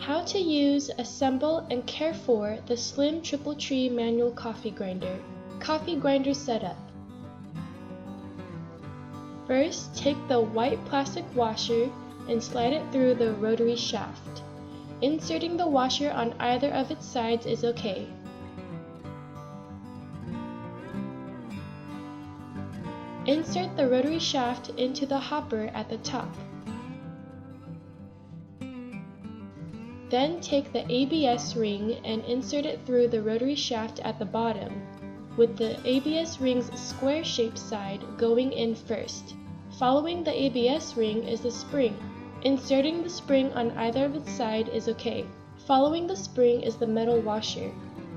How to use, assemble, and care for the slim triple tree manual coffee grinder. Coffee grinder setup. First, take the white plastic washer and slide it through the rotary shaft. Inserting the washer on either of its sides is okay. Insert the rotary shaft into the hopper at the top. Then take the ABS ring and insert it through the rotary shaft at the bottom, with the ABS ring's square-shaped side going in first. Following the ABS ring is the spring. Inserting the spring on either of its sides is okay. Following the spring is the metal washer.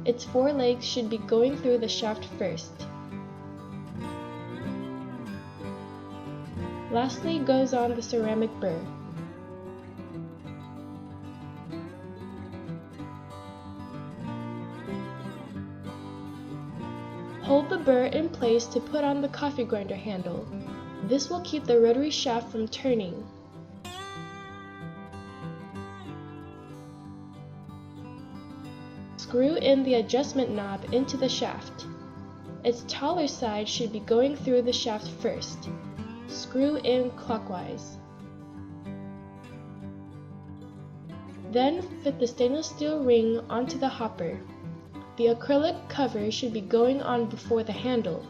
Its 4 legs should be going through the shaft first. Lastly goes on the ceramic burr. Hold the burr in place to put on the coffee grinder handle. This will keep the rotary shaft from turning. Screw in the adjustment knob into the shaft. Its taller side should be going through the shaft first. Screw in clockwise. Then fit the stainless steel ring onto the hopper. The acrylic cover should be going on before the handle.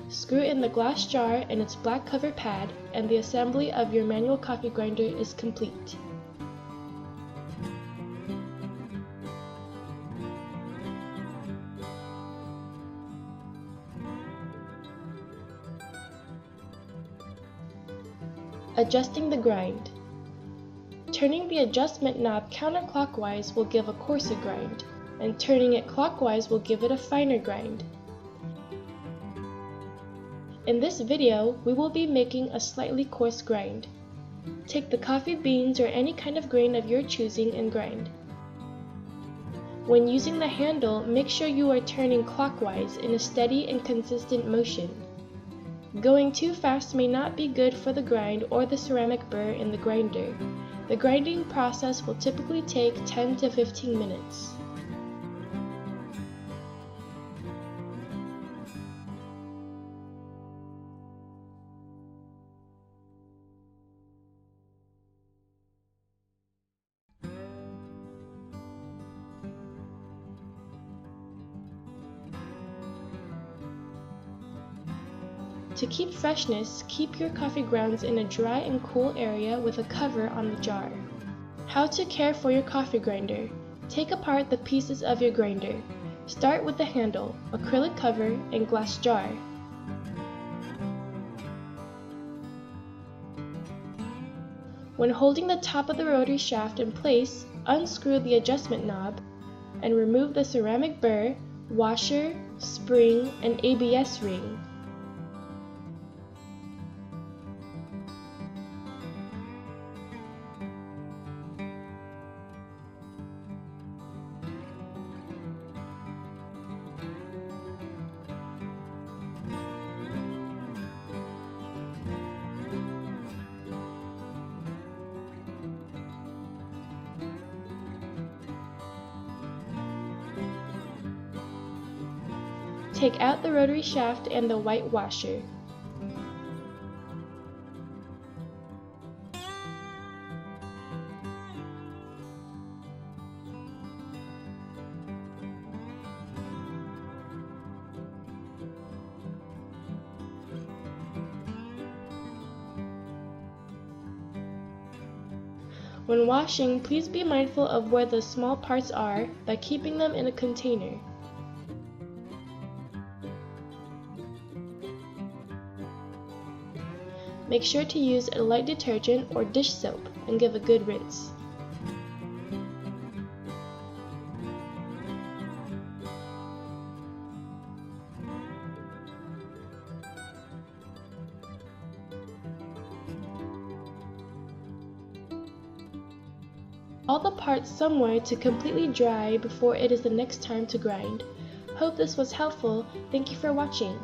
Screw in the glass jar and its black cover pad, and the assembly of your manual coffee grinder is complete. Adjusting the grind. Turning the adjustment knob counterclockwise will give a coarser grind, and turning it clockwise will give it a finer grind. In this video, we will be making a slightly coarse grind. Take the coffee beans or any kind of grain of your choosing and grind. When using the handle, make sure you are turning clockwise in a steady and consistent motion. Going too fast may not be good for the grind or the ceramic burr in the grinder. The grinding process will typically take 10 to 15 minutes. To keep freshness, keep your coffee grounds in a dry and cool area with a cover on the jar. How to care for your coffee grinder. Take apart the pieces of your grinder. Start with the handle, acrylic cover, and glass jar. When holding the top of the rotary shaft in place, unscrew the adjustment knob and remove the ceramic burr, washer, spring, and ABS ring. Take out the rotary shaft and the white washer. When washing, please be mindful of where the small parts are by keeping them in a container. Make sure to use a light detergent or dish soap and give a good rinse. All the parts somewhere to completely dry before it is the next time to grind. Hope this was helpful. Thank you for watching.